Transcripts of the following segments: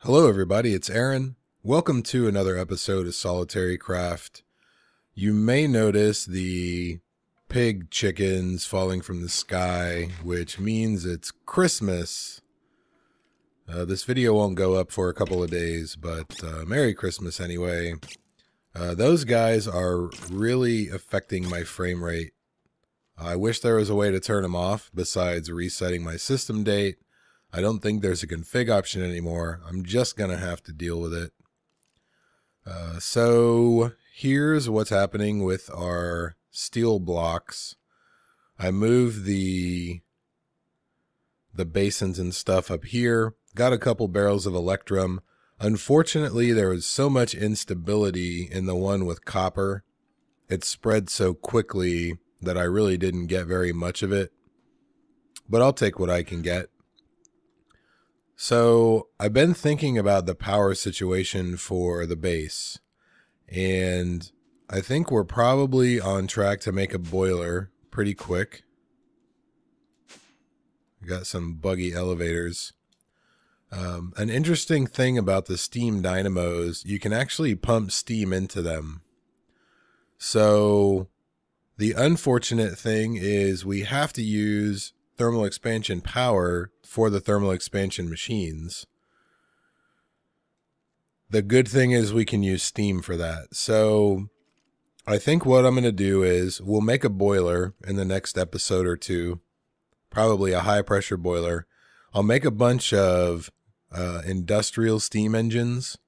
Hello everybody, it's Aaron. Welcome to another episode of SolitaryCraft. You may notice the pig chickens falling from the sky, which means it's Christmas. This video won't go up for a couple of days, but Merry Christmas anyway. Those guys are really affecting my frame rate. I wish there was a way to turn them off besides resetting my system date. I don't think there's a config option anymore. I'm just going to have to deal with it. So here's what's happening with our steel blocks. I moved the basins and stuff up here. Got a couple barrels of electrum. Unfortunately, there was so much instability in the one with copper. It spread so quickly that I really didn't get very much of it. But I'll take what I can get. So I've been thinking about the power situation for the base, and I think we're probably on track to make a boiler pretty quick. We got some buggy elevators. An interesting thing about the steam dynamos, you can actually pump steam into them. So the unfortunate thing is we have to use thermal expansion power for the thermal expansion machines. The good thing is we can use steam for that. So I think what I'm going to do is we'll make a boiler in the next episode or two, probably a high pressure boiler. I'll make a bunch of industrial steam engines,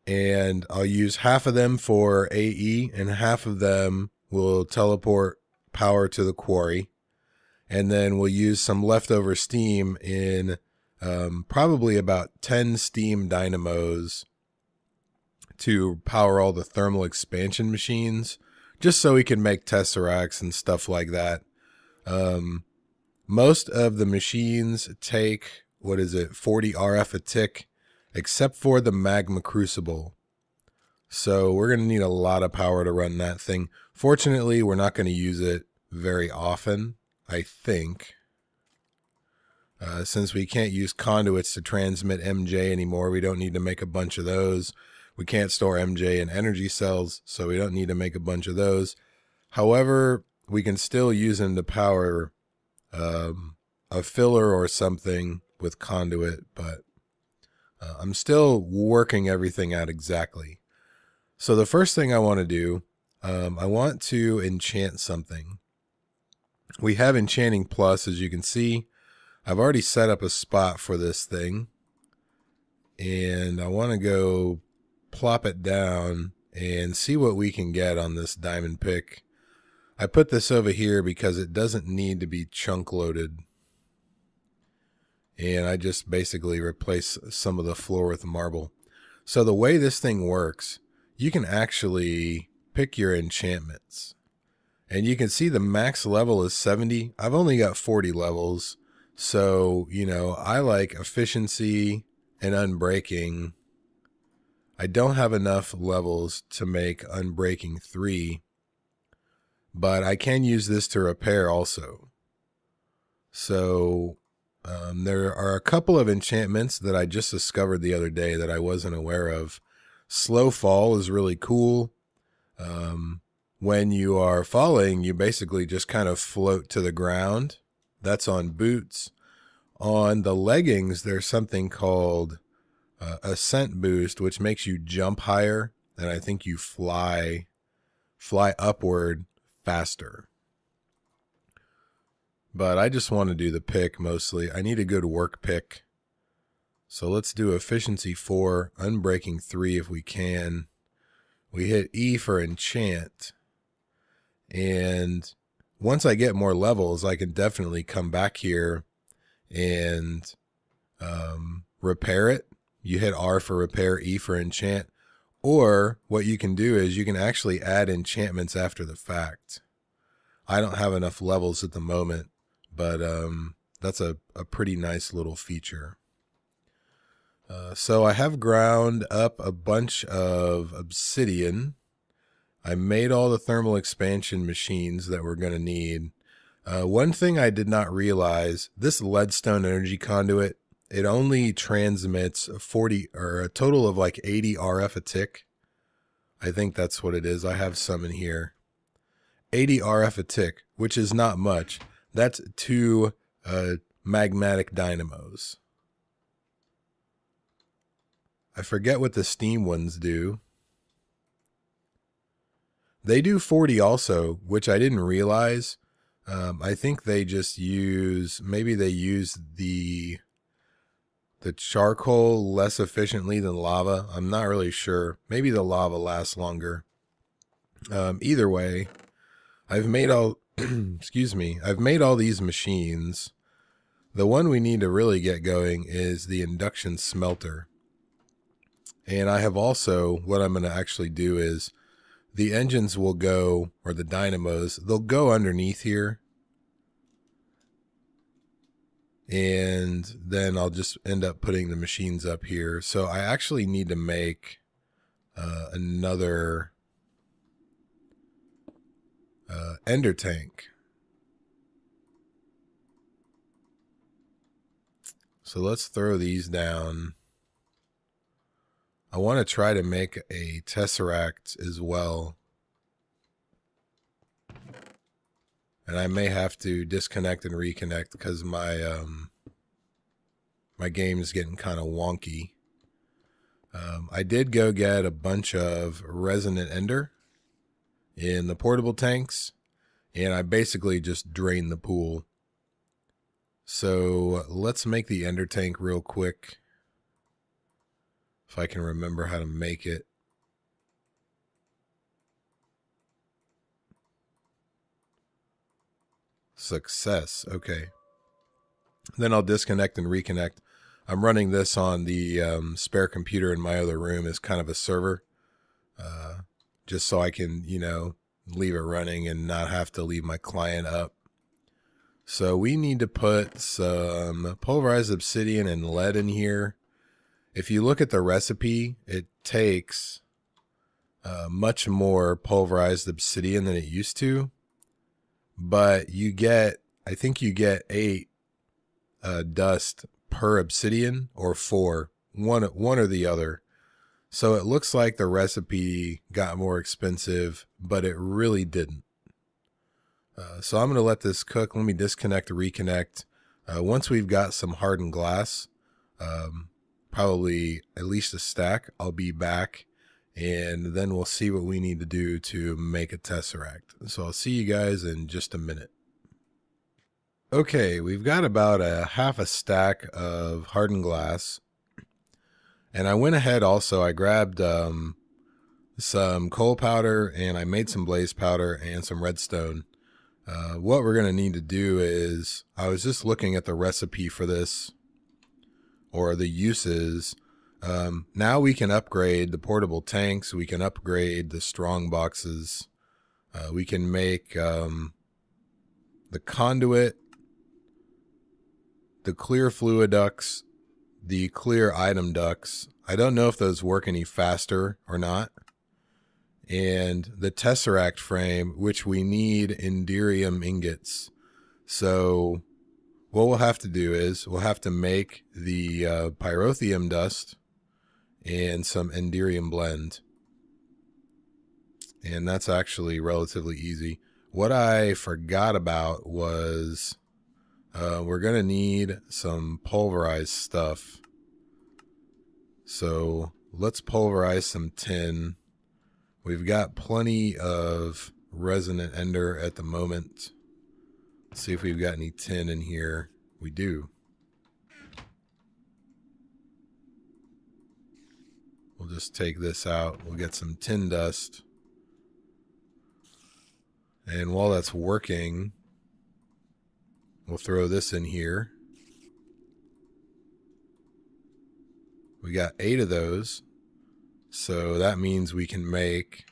and I'll use half of them for AE and half of them will teleport power to the quarry. And then we'll use some leftover steam in probably about 10 steam dynamos to power all the thermal expansion machines, just so we can make Tesseracts and stuff like that. Most of the machines take, 40 RF a tick, except for the magma crucible. So we're going to need a lot of power to run that thing. Fortunately, we're not going to use it very often. I think, since we can't use conduits to transmit MJ anymore, we don't need to make a bunch of those. We can't store MJ in energy cells, so we don't need to make a bunch of those. However, we can still use them to power a filler or something with conduit, but I'm still working everything out exactly. So the first thing I want to do, I want to enchant something. We have Enchanting Plus, as you can see. I've already set up a spot for this thing, and I want to go plop it down and see what we can get on this diamond pick. I put this over here because it doesn't need to be chunk loaded, and I just basically replace some of the floor with marble. So the way this thing works, you can actually pick your enchantments. And you can see the max level is 70. I've only got 40 levels. So, you know, I like efficiency and unbreaking. I don't have enough levels to make unbreaking 3. But I can use this to repair also. So, there are a couple of enchantments that I just discovered the other day that I wasn't aware of. Slow fall is really cool. When you are falling, you basically just kind of float to the ground. That's on boots. On the leggings, there's something called ascent boost, which makes you jump higher, and I think you fly upward faster. But I just want to do the pick mostly. I need a good work pick. So let's do efficiency 4, unbreaking 3 if we can. We hit E for enchant. And once I get more levels, I can definitely come back here and repair it. You hit R for repair, E for enchant. Or what you can do is you can actually add enchantments after the fact. I don't have enough levels at the moment, but that's a pretty nice little feature. So I have ground up a bunch of obsidian. I made all the thermal expansion machines that we're going to need. One thing I did not realize, this leadstone energy conduit it only transmits 40 or a total of like 80 RF a tick. I think that's what it is. I have some in here. 80 RF a tick, which is not much. That's 2 magmatic dynamos. I forget what the steam ones do. They do 40 also, which I didn't realize. I think they just use, maybe they use the charcoal less efficiently than lava. I'm not really sure. Maybe the lava lasts longer. Either way, I've made all, excuse me, I've made all these machines. The one we need to really get going is the induction smelter. And I have also, what I'm going to actually do is, the engines will go, or the dynamos, they'll go underneath here. And then I'll just end up putting the machines up here. So I actually need to make another ender tank. So let's throw these down. I want to try to make a Tesseract as well. And I may have to disconnect and reconnect because my my game is getting kind of wonky. I did go get a bunch of resonant ender in the portable tanks, and I basically just drained the pool. So let's make the ender tank real quick. If I can remember how to make it. Success. Okay. Then I'll disconnect and reconnect. I'm running this on the spare computer in my other room as kind of a server. Just so I can, you know, leave it running and not have to leave my client up. So we need to put some pulverized obsidian and lead in here. If you look at the recipe, it takes much more pulverized obsidian than it used to. But you get, I think you get 8 dust per obsidian, or 4, one or the other. So it looks like the recipe got more expensive, but it really didn't. So I'm going to let this cook. Let me disconnect and reconnect. Once we've got some hardened glass, probably at least a stack, I'll be back, and then we'll see what we need to do to make a Tesseract. So I'll see you guys in just a minute. Okay, we've got about a half a stack of hardened glass. And I went ahead also, I grabbed some coal powder, and I made some blaze powder and some redstone. What we're going to need to do is, I was just looking at the recipe for this, or the uses. Now we can upgrade the portable tanks, we can upgrade the strong boxes, we can make the conduit, the clear fluid ducts, the clear item ducts. I don't know if those work any faster or not. And the Tesseract frame, which we need enderium ingots. So what we'll have to do is we'll have to make the pyrotheum dust and some enderium blend. And that's actually relatively easy. What I forgot about was we're going to need some pulverized stuff. So let's pulverize some tin. We've got plenty of resonant ender at the moment. Let's see if we've got any tin in here. We do. We'll just take this out. We'll get some tin dust. And while that's working, we'll throw this in here. We got 8 of those. So that means we can make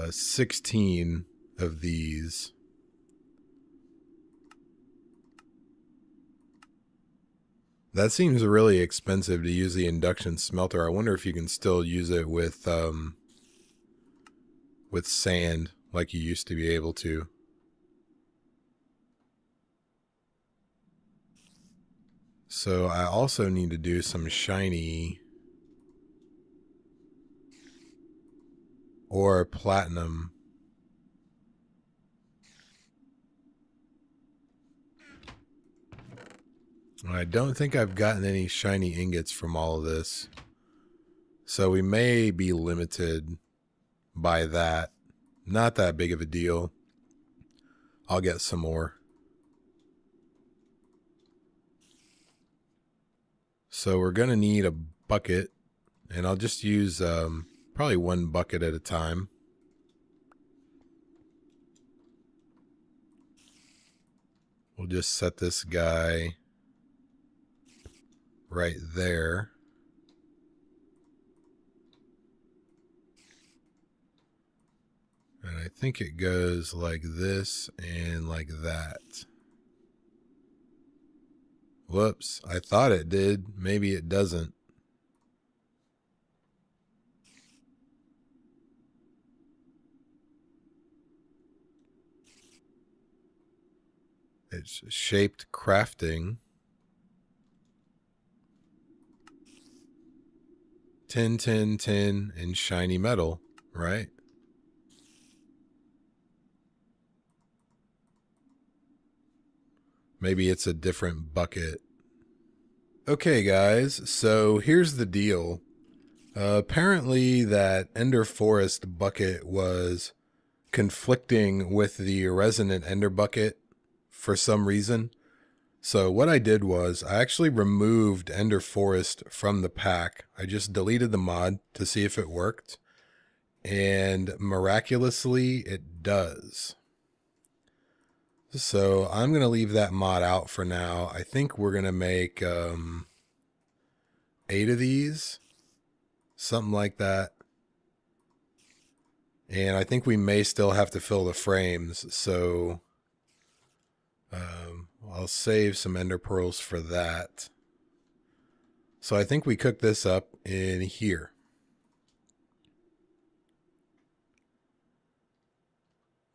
16 of these. That seems really expensive to use the induction smelter. I wonder if you can still use it with sand like you used to be able to. So I also need to do some shiny or platinum. I don't think I've gotten any shiny ingots from all of this. So we may be limited by that. Not that big of a deal. I'll get some more. So we're going to need a bucket. And I'll just use probably one bucket at a time. We'll just set this guy right there. And I think it goes like this and like that. Whoops, I thought it did. Maybe it doesn't. It's shaped crafting. Tin, tin, tin, and shiny metal, right? Maybe it's a different bucket. Okay, guys, so here's the deal. Apparently that Ender Forest bucket was conflicting with the resonant Ender bucket for some reason. So what I did was I actually removed Ender Forest from the pack. I just deleted the mod to see if it worked. And miraculously, it does. So I'm going to leave that mod out for now. I think we're going to make 8 of these. Something like that. And I think we may still have to fill the frames. So I'll save some ender pearls for that. So I think we cook this up in here.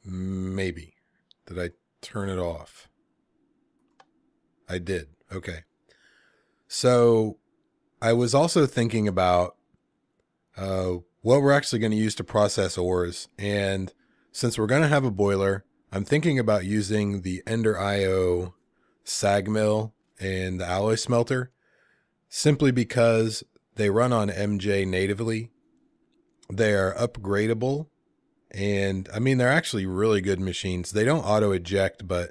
Maybe. Did I turn it off? I did. Okay. So I was also thinking about what we're actually going to use to process ores. And since we're going to have a boiler, I'm thinking about using the Ender IO sag mill and the alloy smelter, simply because they run on MJ natively. They are upgradable, and I mean, they're actually really good machines. They don't auto eject, but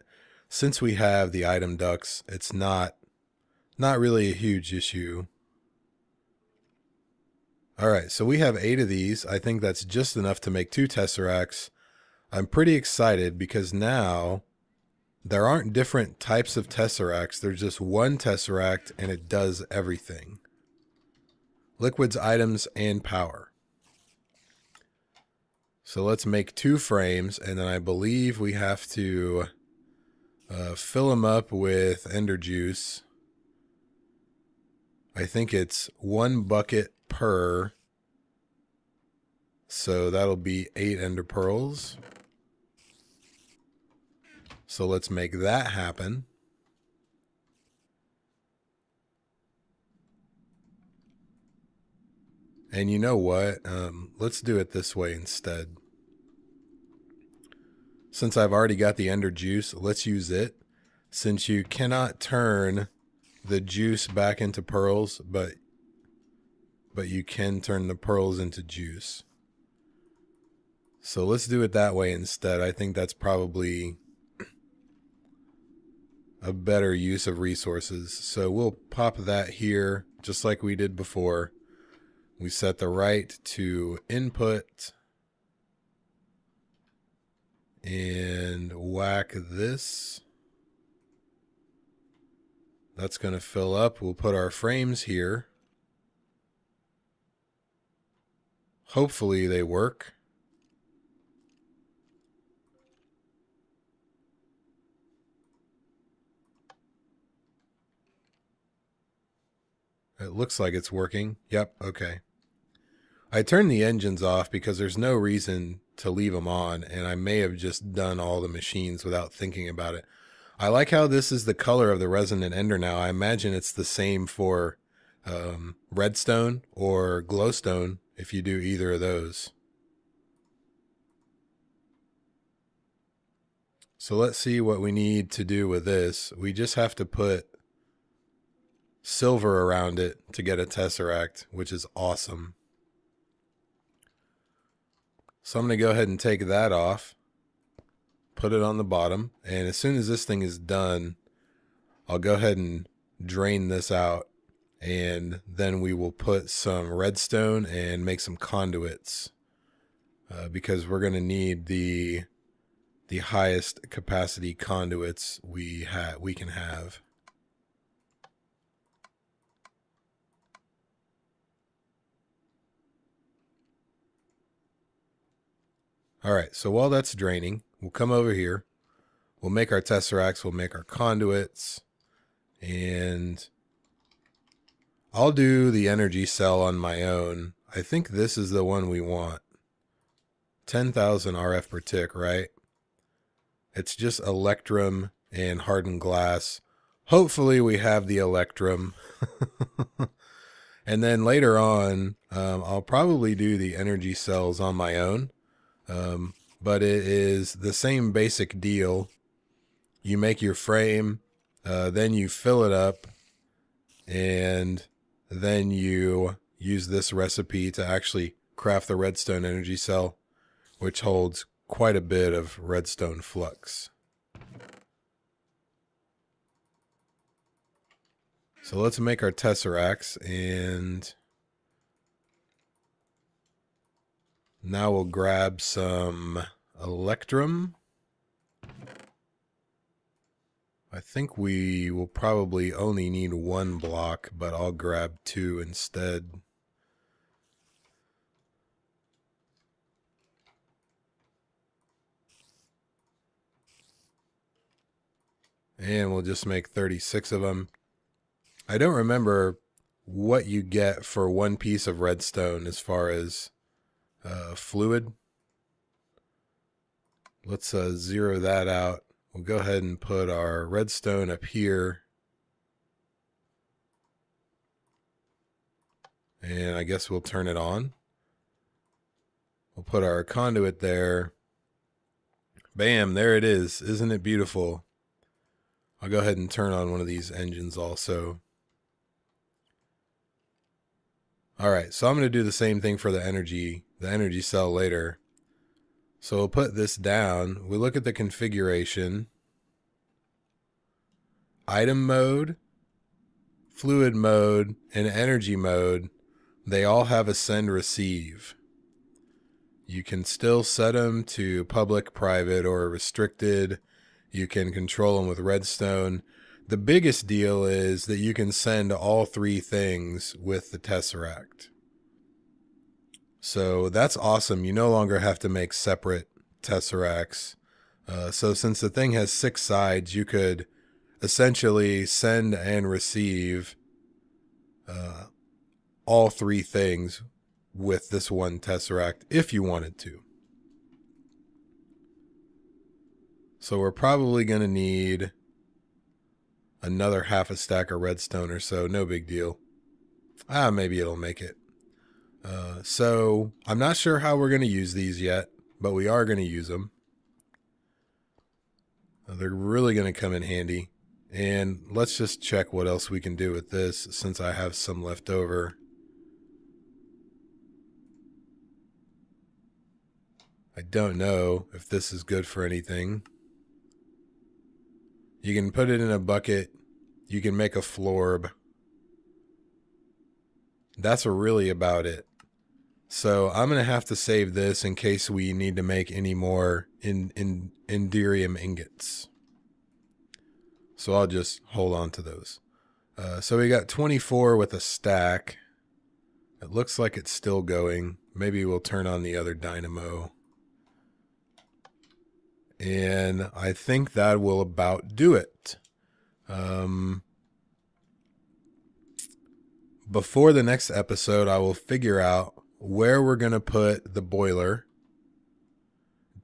since we have the item ducts, it's not really a huge issue. All right, so we have 8 of these. I think that's just enough to make 2 Tesseracts. I'm pretty excited because now there aren't different types of Tesseracts. There's just one Tesseract and it does everything. Liquids, items, and power. So let's make 2 frames, and then I believe we have to fill them up with ender juice. I think it's 1 bucket per. So that'll be 8 ender pearls. So let's make that happen. And you know what? Let's do it this way instead. Since I've already got the ender juice, let's use it. Since you cannot turn the juice back into pearls, but you can turn the pearls into juice. So let's do it that way instead. I think that's probably a better use of resources. So we'll pop that here just like we did before. We set the right to input and whack this. That's going to fill up. We'll put our frames here. Hopefully they work. It looks like it's working. Yep, okay. I turned the engines off because there's no reason to leave them on, and I may have just done all the machines without thinking about it. I like how this is the color of the resonant ender now. I imagine it's the same for redstone or glowstone if you do either of those. So let's see what we need to do with this. We just have to put silver around it to get a tesseract, which is awesome. So I'm going to go ahead and take that off, put it on the bottom, and as soon as this thing is done, I'll go ahead and drain this out, and then we will put some redstone and make some conduits, because we're going to need the highest capacity conduits we can have. All right, so while that's draining, we'll come over here. We'll make our tesseracts, we'll make our conduits, and I'll do the energy cell on my own. I think this is the one we want. 10,000 RF per tick, right? It's just electrum and hardened glass. Hopefully we have the electrum. And then later on, I'll probably do the energy cells on my own. But it is the same basic deal. You make your frame, then you fill it up, and then you use this recipe to actually craft the redstone energy cell, which holds quite a bit of redstone flux. So let's make our tesseracts, and now we'll grab some electrum. I think we will probably only need one block, but I'll grab two instead. And we'll just make 36 of them. I don't remember what you get for one piece of redstone as far as fluid. Let's zero that out. We'll go ahead and put our redstone up here. And I guess we'll turn it on. We'll put our conduit there. Bam, there it is. Isn't it beautiful? I'll go ahead and turn on one of these engines also. Alright, so I'm going to do the same thing for the energy cell later. So we'll put this down. We look at the configuration. Item mode, fluid mode, and energy mode, they all have a send receive. You can still set them to public, private, or restricted. You can control them with redstone. The biggest deal is that you can send all three things with the Tesseract. So that's awesome. You no longer have to make separate Tesseracts. So since the thing has 6 sides, you could essentially send and receive all three things with this one Tesseract if you wanted to. So we're probably going to need another half a stack of redstone or so. No big deal. Maybe it'll make it. So I'm not sure how we're going to use these yet, but we are going to use them. They're really going to come in handy. And let's just check what else we can do with this since I have some left over. I don't know if this is good for anything. You can put it in a bucket. You can make a florb. That's really about it. So I'm going to have to save this in case we need to make any more enderium ingots. So I'll just hold on to those. So we got 24 with a stack. It looks like it's still going. Maybe we'll turn on the other dynamo. And I think that will about do it. Before the next episode, I will figure out where we're going to put the boiler.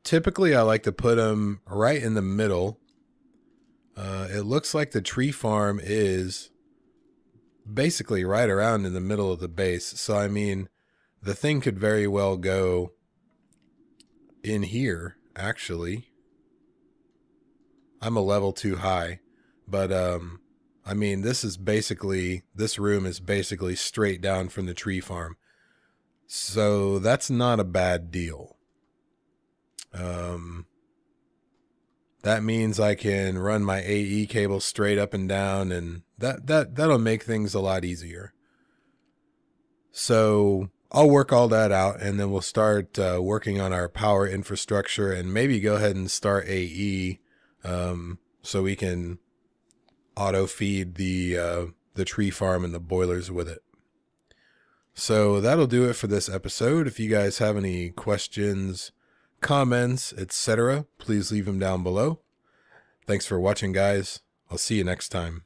Typically, I like to put them right in the middle. It looks like the tree farm is basically right around in the middle of the base. So, I mean, the thing could very well go in here, actually. I'm a level too high. But, I mean, this room is basically straight down from the tree farm. So that's not a bad deal. That means I can run my AE cable straight up and down, and that'll make things a lot easier. So I'll work all that out, and then we'll start working on our power infrastructure, and maybe go ahead and start AE, so we can auto feed the tree farm and the boilers with it. So that'll do it for this episode. If you guys have any questions, comments, etc., please leave them down below. Thanks for watching, guys. I'll see you next time.